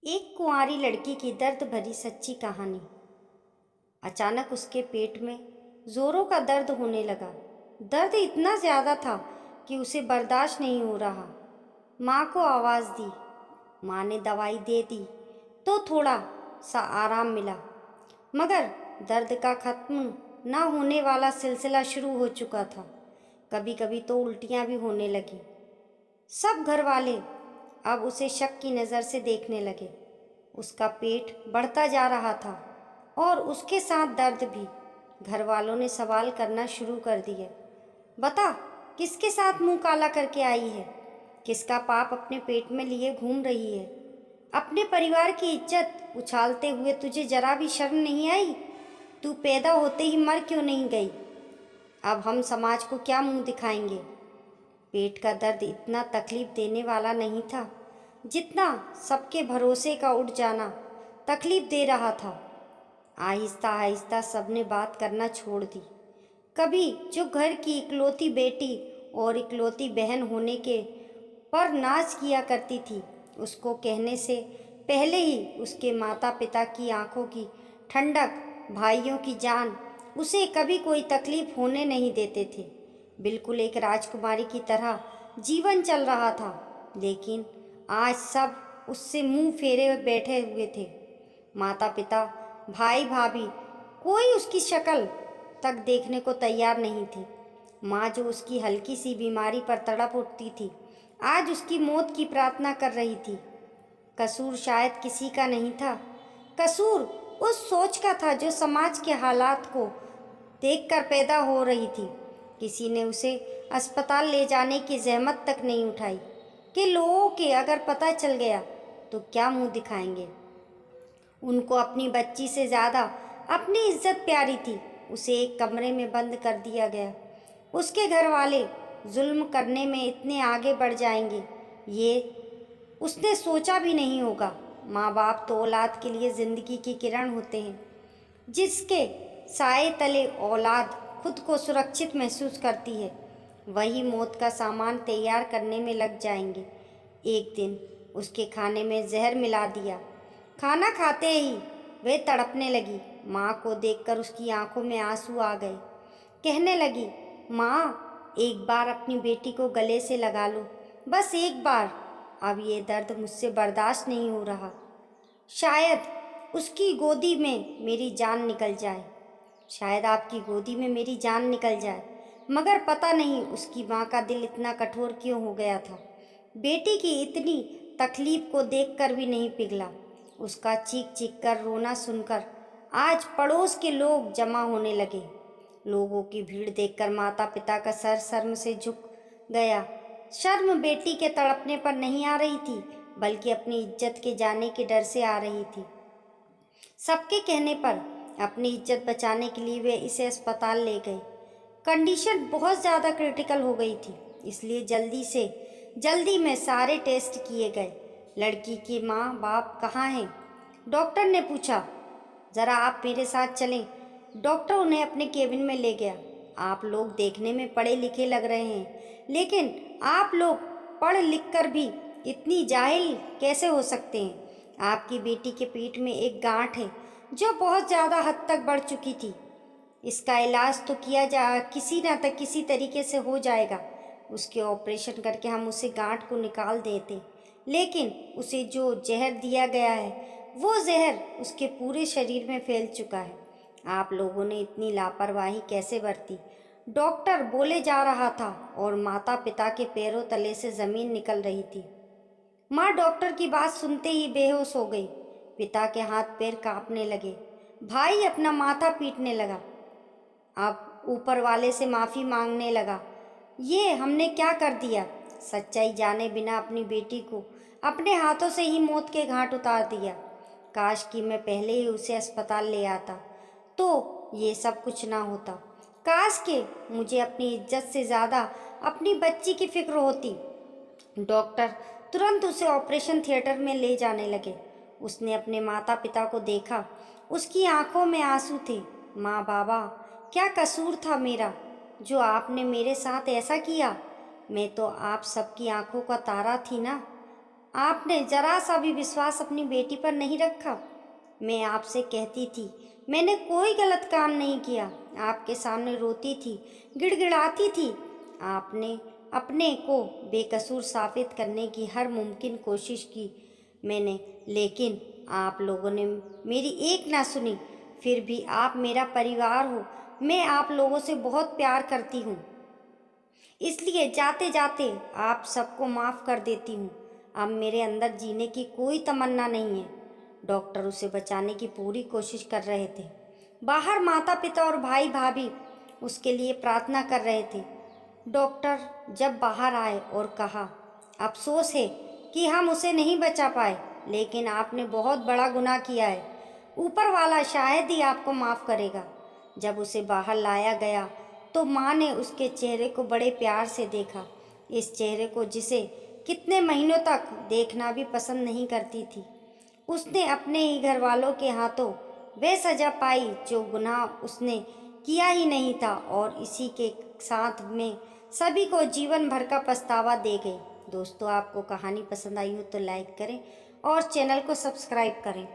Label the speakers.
Speaker 1: एक कुंवारी लड़की की दर्द भरी सच्ची कहानी। अचानक उसके पेट में जोरों का दर्द होने लगा। दर्द इतना ज्यादा था कि उसे बर्दाश्त नहीं हो रहा। माँ को आवाज दी। माँ ने दवाई दे दी तो थोड़ा सा आराम मिला, मगर दर्द का खत्म ना होने वाला सिलसिला शुरू हो चुका था। कभी कभी तो उल्टियाँ भी होने लगी। सब घर वाले अब उसे शक की नज़र से देखने लगे। उसका पेट बढ़ता जा रहा था और उसके साथ दर्द भी। घर वालों ने सवाल करना शुरू कर दिए। बता, किसके साथ मुंह काला करके आई है? किसका पाप अपने पेट में लिए घूम रही है? अपने परिवार की इज्जत उछालते हुए तुझे जरा भी शर्म नहीं आई? तू पैदा होते ही मर क्यों नहीं गई? अब हम समाज को क्या मुंह दिखाएंगे? पेट का दर्द इतना तकलीफ देने वाला नहीं था जितना सबके भरोसे का उठ जाना तकलीफ दे रहा था। आहिस्ता आहिस्ता सबने बात करना छोड़ दी। कभी जो घर की इकलौती बेटी और इकलौती बहन होने के पर नाज किया करती थी, उसको कहने से पहले ही उसके माता पिता की आंखों की ठंडक, भाइयों की जान उसे कभी कोई तकलीफ होने नहीं देते थे। बिल्कुल एक राजकुमारी की तरह जीवन चल रहा था। लेकिन आज सब उससे मुंह फेरे बैठे हुए थे। माता पिता, भाई भाभी, कोई उसकी शक्ल तक देखने को तैयार नहीं थी। माँ जो उसकी हल्की सी बीमारी पर तड़प उठती थी, आज उसकी मौत की प्रार्थना कर रही थी। कसूर शायद किसी का नहीं था। कसूर उस सोच का था जो समाज के हालात को देखकर पैदा हो रही थी। किसी ने उसे अस्पताल ले जाने की जहमत तक नहीं उठाई कि लोगों के अगर पता चल गया तो क्या मुंह दिखाएंगे। उनको अपनी बच्ची से ज़्यादा अपनी इज्जत प्यारी थी। उसे एक कमरे में बंद कर दिया गया। उसके घर वाले जुल्म करने में इतने आगे बढ़ जाएंगे, ये उसने सोचा भी नहीं होगा। माँ बाप तो औलाद के लिए ज़िंदगी की किरण होते हैं, जिसके साए तले औलाद खुद को सुरक्षित महसूस करती है। वही मौत का सामान तैयार करने में लग जाएंगे। एक दिन उसके खाने में जहर मिला दिया। खाना खाते ही वह तड़पने लगी। माँ को देखकर उसकी आंखों में आंसू आ गए। कहने लगी, माँ, एक बार अपनी बेटी को गले से लगा लो, बस एक बार। अब ये दर्द मुझसे बर्दाश्त नहीं हो रहा। शायद उसकी गोदी में मेरी जान निकल जाए। शायद आपकी गोदी में मेरी जान निकल जाए। मगर पता नहीं उसकी माँ का दिल इतना कठोर क्यों हो गया था। बेटी की इतनी तकलीफ को देखकर भी नहीं पिघला। उसका चीख चीख कर रोना सुनकर आज पड़ोस के लोग जमा होने लगे। लोगों की भीड़ देखकर माता पिता का सर शर्म से झुक गया। शर्म बेटी के तड़पने पर नहीं आ रही थी, बल्कि अपनी इज्जत के जाने के डर से आ रही थी। सबके कहने पर अपनी इज्जत बचाने के लिए वे इसे अस्पताल ले गए। कंडीशन बहुत ज़्यादा क्रिटिकल हो गई थी, इसलिए जल्दी में सारे टेस्ट किए गए। लड़की के माँ बाप कहाँ हैं? डॉक्टर ने पूछा। ज़रा आप मेरे साथ चलें। डॉक्टर उन्हें अपने केबिन में ले गया। आप लोग देखने में पढ़े लिखे लग रहे हैं, लेकिन आप लोग पढ़ लिख कर भी इतनी जाहिल कैसे हो सकते हैं? आपकी बेटी के पेट में एक गांठ है जो बहुत ज़्यादा हद तक बढ़ चुकी थी। इसका इलाज तो किया जा किसी न तक किसी तरीके से हो जाएगा। उसके ऑपरेशन करके हम उसे गांठ को निकाल देते, लेकिन उसे जो जहर दिया गया है वो जहर उसके पूरे शरीर में फैल चुका है। आप लोगों ने इतनी लापरवाही कैसे बरती? डॉक्टर बोले जा रहा था और माता पिता के पैरों तले से ज़मीन निकल रही थी। माँ डॉक्टर की बात सुनते ही बेहोश हो गई। पिता के हाथ पैर कांपने लगे। भाई अपना माथा पीटने लगा। अब ऊपर वाले से माफ़ी मांगने लगा। ये हमने क्या कर दिया? सच्चाई जाने बिना अपनी बेटी को अपने हाथों से ही मौत के घाट उतार दिया। काश कि मैं पहले ही उसे अस्पताल ले आता तो ये सब कुछ ना होता। काश कि मुझे अपनी इज्जत से ज़्यादा अपनी बच्ची की फिक्र होती। डॉक्टर तुरंत उसे ऑपरेशन थिएटर में ले जाने लगे। उसने अपने माता पिता को देखा। उसकी आंखों में आंसू थे। माँ बाबा, क्या कसूर था मेरा जो आपने मेरे साथ ऐसा किया? मैं तो आप सबकी आंखों का तारा थी ना। आपने जरा सा भी विश्वास अपनी बेटी पर नहीं रखा। मैं आपसे कहती थी, मैंने कोई गलत काम नहीं किया। आपके सामने रोती थी, गिड़गिड़ाती थी। आपने अपने को बेकसूर साबित करने की हर मुमकिन कोशिश की मैंने, लेकिन आप लोगों ने मेरी एक ना सुनी। फिर भी आप मेरा परिवार हो, मैं आप लोगों से बहुत प्यार करती हूँ, इसलिए जाते जाते आप सबको माफ़ कर देती हूँ। अब मेरे अंदर जीने की कोई तमन्ना नहीं है। डॉक्टर उसे बचाने की पूरी कोशिश कर रहे थे। बाहर माता पिता और भाई भाभी उसके लिए प्रार्थना कर रहे थे। डॉक्टर जब बाहर आए और कहा, अफसोस है कि हम उसे नहीं बचा पाए, लेकिन आपने बहुत बड़ा गुनाह किया है। ऊपर वाला शायद ही आपको माफ़ करेगा। जब उसे बाहर लाया गया तो माँ ने उसके चेहरे को बड़े प्यार से देखा, इस चेहरे को जिसे कितने महीनों तक देखना भी पसंद नहीं करती थी। उसने अपने ही घर वालों के हाथों वह सज़ा पाई जो गुनाह उसने किया ही नहीं था, और इसी के साथ में सभी को जीवन भर का पछतावा दे गई। दोस्तों, आपको कहानी पसंद आई हो तो लाइक करें और चैनल को सब्सक्राइब करें।